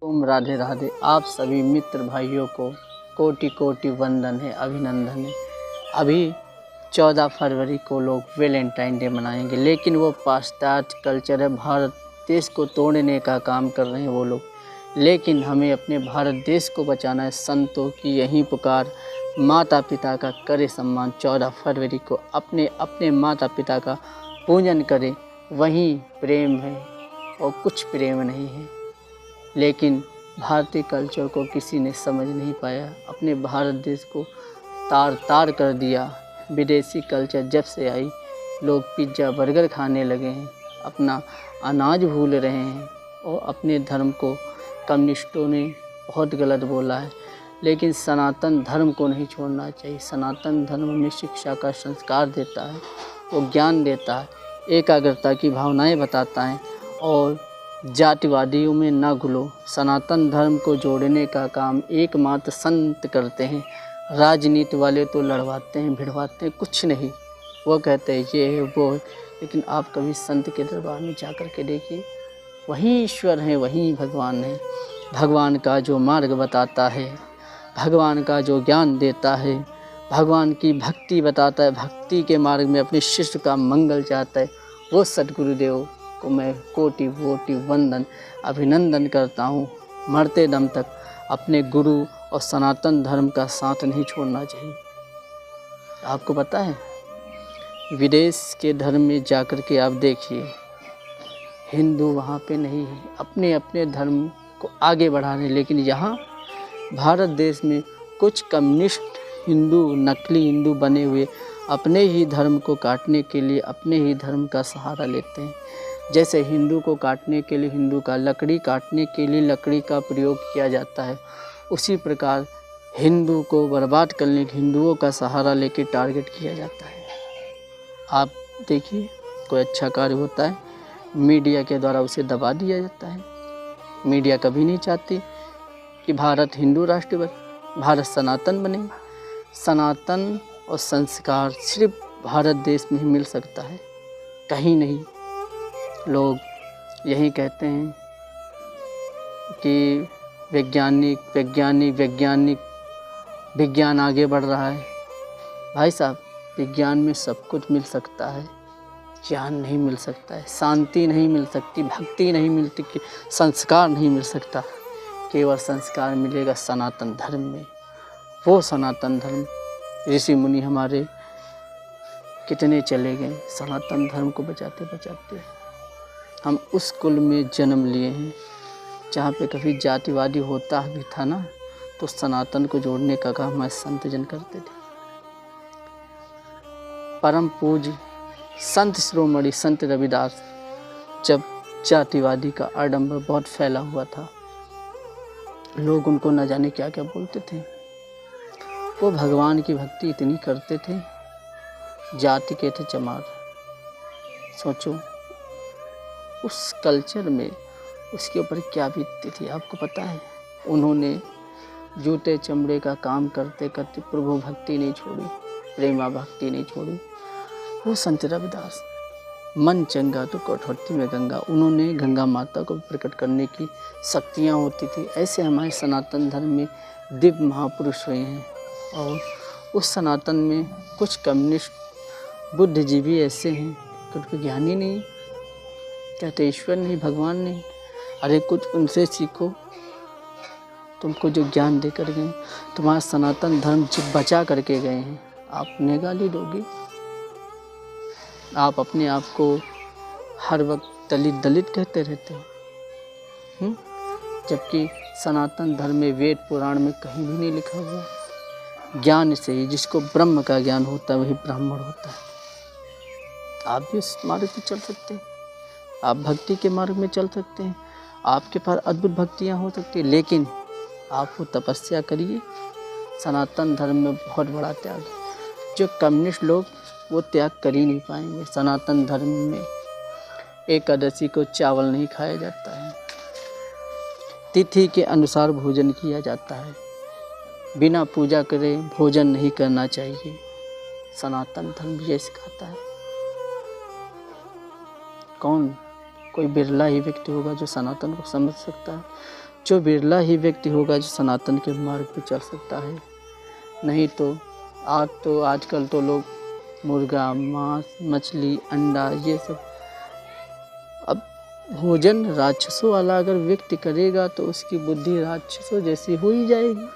ओम राधे राधे। आप सभी मित्र भाइयों को कोटि कोटि वंदन है, अभिनंदन है। अभी 14 फरवरी को लोग वैलेंटाइन डे मनाएंगे, लेकिन वो पाश्चात्य कल्चर है, भारत देश को तोड़ने का काम कर रहे हैं वो लोग। लेकिन हमें अपने भारत देश को बचाना है। संतों की यही पुकार, माता पिता का करे सम्मान। 14 फरवरी को अपने अपने माता पिता का पूजन करें, वहीं प्रेम है और कुछ प्रेम नहीं है। लेकिन भारतीय कल्चर को किसी ने समझ नहीं पाया, अपने भारत देश को तार तार कर दिया। विदेशी कल्चर जब से आई, लोग पिज्ज़ा बर्गर खाने लगे हैं, अपना अनाज भूल रहे हैं और अपने धर्म को कम्युनिस्टों ने बहुत गलत बोला है। लेकिन सनातन धर्म को नहीं छोड़ना चाहिए। सनातन धर्म में शिक्षा का संस्कार देता है, वो ज्ञान देता है, एकाग्रता की भावनाएं बताता है और जातिवादियों में ना घुलो। सनातन धर्म को जोड़ने का काम एकमात्र संत करते हैं। राजनीति वाले तो लड़वाते हैं, भिड़वाते हैं, कुछ नहीं। वो कहते हैं ये है वो है, लेकिन आप कभी संत के दरबार में जा कर के देखिए, वही ईश्वर है, वही भगवान है। भगवान का जो मार्ग बताता है, भगवान का जो ज्ञान देता है, भगवान की भक्ति बताता है, भक्ति के मार्ग में अपने शिष्य का मंगल चाहता है, वो सद्गुरुदेव को मैं कोटि कोटि वंदन अभिनंदन करता हूँ। मरते दम तक अपने गुरु और सनातन धर्म का साथ नहीं छोड़ना चाहिए। आपको पता है, विदेश के धर्म में जाकर के आप देखिए, हिंदू वहाँ पे नहीं है, अपने अपने धर्म को आगे बढ़ा रहे हैं। लेकिन यहाँ भारत देश में कुछ कम्युनिस्ट हिंदू, नकली हिंदू बने हुए अपने ही धर्म को काटने के लिए अपने ही धर्म का सहारा लेते हैं। जैसे हिंदू को काटने के लिए हिंदू का, लकड़ी काटने के लिए लकड़ी का प्रयोग किया जाता है, उसी प्रकार हिंदू को बर्बाद करने के हिंदुओं का सहारा लेके टारगेट किया जाता है। आप देखिए, कोई अच्छा कार्य होता है, मीडिया के द्वारा उसे दबा दिया जाता है। मीडिया कभी नहीं चाहती कि भारत हिंदू राष्ट्र बने, भारत सनातन बने। सनातन और संस्कार सिर्फ भारत देश में ही मिल सकता है, कहीं नहीं। लोग यही कहते हैं कि विज्ञान आगे बढ़ रहा है। भाई साहब, विज्ञान में सब कुछ मिल सकता है, ज्ञान नहीं मिल सकता है, शांति नहीं मिल सकती, भक्ति नहीं मिलती, संस्कार नहीं मिल सकता। केवल संस्कार मिलेगा सनातन धर्म में। वो सनातन धर्म, ऋषि मुनि हमारे कितने चले गए सनातन धर्म को बचाते बचाते। हम उस कुल में जन्म लिए हैं जहाँ पे कभी जातिवादी होता भी था ना, तो सनातन को जोड़ने का काम हमारे संत जन करते थे। परम पूज्य संत शिरोमणि संत रविदास, जब जातिवादी का आडंबर बहुत फैला हुआ था, लोग उनको न जाने क्या क्या बोलते थे। वो भगवान की भक्ति इतनी करते थे, जाति के थे चमार। सोचो उस कल्चर में उसके ऊपर क्या बीतती थी, आपको पता है। उन्होंने जूते चमड़े का काम करते करते प्रभु भक्ति नहीं छोड़ी, प्रेमा भक्ति नहीं छोड़ी। वो संत रविदास, मन चंगा तो कठौती में गंगा, उन्होंने गंगा माता को प्रकट करने की शक्तियाँ होती थी। ऐसे हमारे सनातन धर्म में दिव्य महापुरुष हुए हैं। और उस सनातन में कुछ कम्युनिस्ट बुद्धिजीवी ऐसे हैं कि उनको ज्ञान ही नहीं, कहते ईश्वर नहीं, भगवान नहीं। अरे कुछ उनसे सीखो, तुमको जो ज्ञान दे कर गए, तुम्हारा सनातन धर्म जो बचा करके गए हैं, आप उन्हें गाली दोगे। आप अपने आप को हर वक्त दलित दलित कहते रहते हो, जबकि सनातन धर्म में वेद पुराण में कहीं भी नहीं लिखा हुआ। ज्ञान से ही, जिसको ब्रह्म का ज्ञान होता है वही ब्राह्मण होता है। आप भी उस मार्ग पर चल सकते हैं, आप भक्ति के मार्ग में चल सकते हैं, आपके पास अद्भुत भक्तियाँ हो सकती है। लेकिन आप वो तपस्या करिए। सनातन धर्म में बहुत बड़ा त्याग है। जो कम्युनिस्ट लोग वो त्याग कर ही नहीं पाएंगे। सनातन धर्म में एकादशी को चावल नहीं खाया जाता है, तिथि के अनुसार भोजन किया जाता है, बिना पूजा करे भोजन नहीं करना चाहिए। सनातन धर्म ये सिखाता है। कोई बिरला ही व्यक्ति होगा जो सनातन को समझ सकता है। जो बिरला ही व्यक्ति होगा जो सनातन के मार्ग पर चल सकता है। नहीं तो आजकल तो लोग मुर्गा, मांस, मछली, अंडा ये सब, अब भोजन राक्षसों वाला अगर व्यक्ति करेगा तो उसकी बुद्धि राक्षसों जैसी हो ही जाएगी।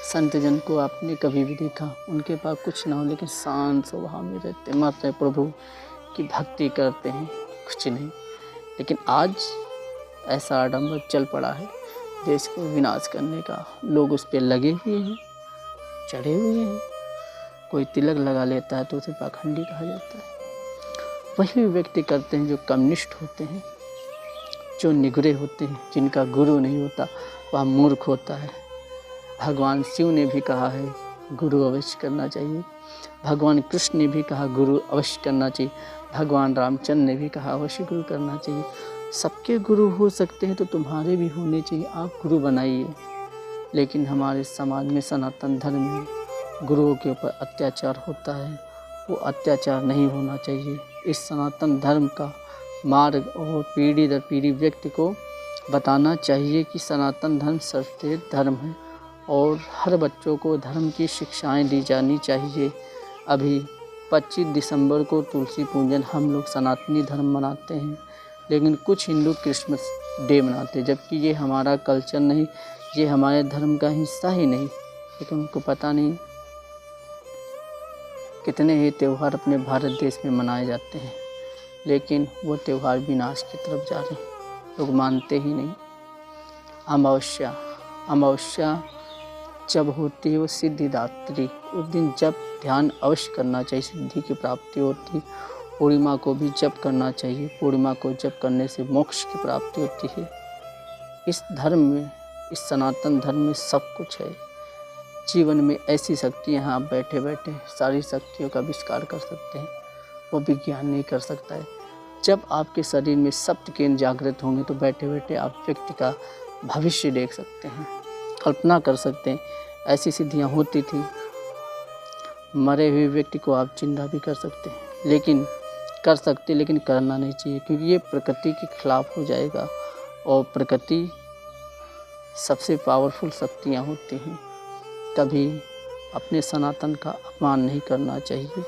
संत जन को आपने कभी भी देखा, उनके पास कुछ ना हो लेकिन शांत स्वभाव में रहते, मात्र प्रभु की भक्ति करते हैं, कुछ नहीं। लेकिन आज ऐसा आडंबर चल पड़ा है देश को विनाश करने का। लोग उस पर लगे हुए हैं, चढ़े हुए हैं। कोई तिलक लगा लेता है तो उसे पाखंडी कहा जाता है। वही व्यक्ति करते हैं जो कम्युनिस्ट होते हैं, जो निगरे होते हैं, जिनका गुरु नहीं होता, वह मूर्ख होता है। भगवान शिव ने भी कहा है गुरु अवश्य करना चाहिए। भगवान कृष्ण ने भी कहा गुरु अवश्य करना चाहिए। भगवान रामचंद्र ने भी कहा अवश्य गुरु करना चाहिए। सबके गुरु हो सकते हैं तो तुम्हारे भी होने चाहिए, आप गुरु बनाइए। लेकिन हमारे समाज में सनातन धर्म में गुरुओं के ऊपर अत्याचार होता है, वो अत्याचार नहीं होना चाहिए। इस सनातन धर्म का मार्ग और पीढ़ी दर पीढ़ी व्यक्ति को बताना चाहिए कि सनातन धर्म सर्वश्रेष्ठ धर्म है और हर बच्चों को धर्म की शिक्षाएं दी जानी चाहिए। अभी 25 दिसंबर को तुलसी पूजन हम लोग सनातनी धर्म मनाते हैं, लेकिन कुछ हिंदू क्रिसमस डे मनाते हैं, जबकि ये हमारा कल्चर नहीं, ये हमारे धर्म का हिस्सा ही नहीं। लेकिन उनको पता नहीं कितने ही त्यौहार अपने भारत देश में मनाए जाते हैं, लेकिन वो त्यौहार विनाश की तरफ जा रहे हैं, लोग मानते ही नहीं। अमावस्या जब होती है वो सिद्धिदात्री, उस दिन जब ध्यान अवश्य करना चाहिए, सिद्धि की प्राप्ति होती। पूर्णिमा को भी जप करना चाहिए, पूर्णिमा को जप करने से मोक्ष की प्राप्ति होती है। इस धर्म में, इस सनातन धर्म में सब कुछ है। जीवन में ऐसी शक्तियाँ हैं, आप बैठे बैठे सारी शक्तियों का आविष्कार कर सकते हैं, वो विज्ञान नहीं कर सकता है। जब आपके शरीर में सप्त केंद्र जागृत होंगे तो बैठे बैठे आप व्यक्ति का भविष्य देख सकते हैं, कल्पना कर सकते हैं। ऐसी सिद्धियाँ होती थी। मरे हुए व्यक्ति को आप जिंदा भी कर सकते हैं, लेकिन करना नहीं चाहिए, क्योंकि ये प्रकृति के खिलाफ हो जाएगा। और प्रकृति सबसे पावरफुल शक्तियाँ होती हैं। कभी अपने सनातन का अपमान नहीं करना चाहिए।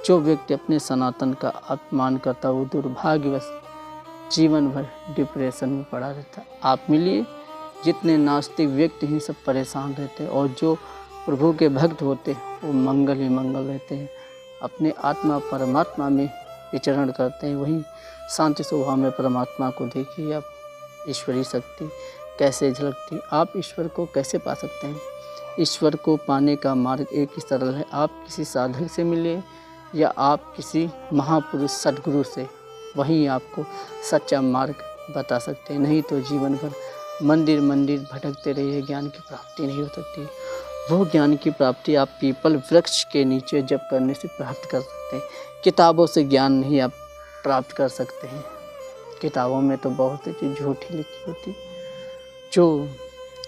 जो व्यक्ति अपने सनातन का अपमान करता है वो दुर्भाग्यवश जीवन भर डिप्रेशन में पड़ा रहता है। आप मिलिए, जितने नास्तिक व्यक्ति हैं सब परेशान रहते हैं, और जो प्रभु के भक्त होते हैं वो मंगल ही मंगल रहते हैं, अपने आत्मा परमात्मा में विचरण करते हैं। वहीं शांति स्वभाव में परमात्मा को देखिए आप, ईश्वरीय शक्ति कैसे झलकती। आप ईश्वर को कैसे पा सकते हैं? ईश्वर को पाने का मार्ग एक ही सरल है, आप किसी साधक से मिलिए या आप किसी महापुरुष सद्गुरु से, वहीं आपको सच्चा मार्ग बता सकते हैं। नहीं तो जीवन भर मंदिर मंदिर भटकते रहिए, ज्ञान की प्राप्ति नहीं हो सकती। वो ज्ञान की प्राप्ति आप पीपल वृक्ष के नीचे जप करने से प्राप्त कर सकते हैं। किताबों से ज्ञान नहीं आप प्राप्त कर सकते हैं। किताबों में तो बहुत सी चीज़ झूठी लिखी होती। जो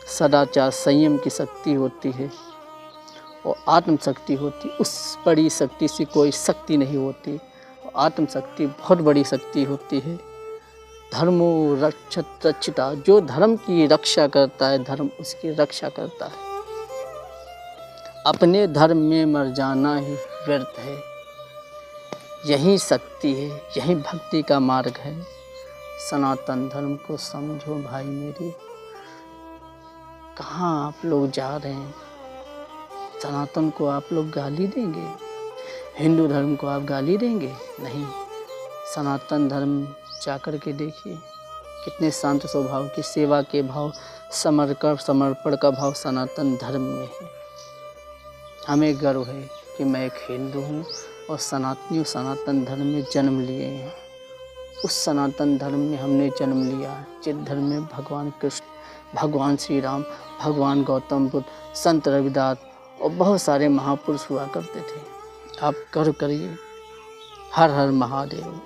सदाचार संयम की शक्ति होती है और आत्मशक्ति होती, उस बड़ी शक्ति से कोई शक्ति नहीं होती। आत्मशक्ति बहुत बड़ी शक्ति होती है। धर्मो रक्षत रक्षिता, जो धर्म की रक्षा करता है धर्म उसकी रक्षा करता है। अपने धर्म में मर जाना ही व्यर्थ है। यही शक्ति है, यही भक्ति का मार्ग है। सनातन धर्म को समझो भाई मेरे। कहाँ आप लोग जा रहे हैं? सनातन को आप लोग गाली देंगे? हिंदू धर्म को आप गाली देंगे? नहीं। सनातन धर्म जाकर के देखिए, कितने शांत स्वभाव की, सेवा के भाव, समर्पण का भाव सनातन धर्म में है। हमें गर्व है कि मैं एक हिंदू हूँ और सनातन धर्म में जन्म लिए हैं। उस सनातन धर्म में हमने जन्म लिया है, जिस धर्म में भगवान कृष्ण, भगवान श्री राम, भगवान गौतम बुद्ध, संत रविदास और बहुत सारे महापुरुष हुआ करते थे। आप गर्व करिए। हर हर महादेव।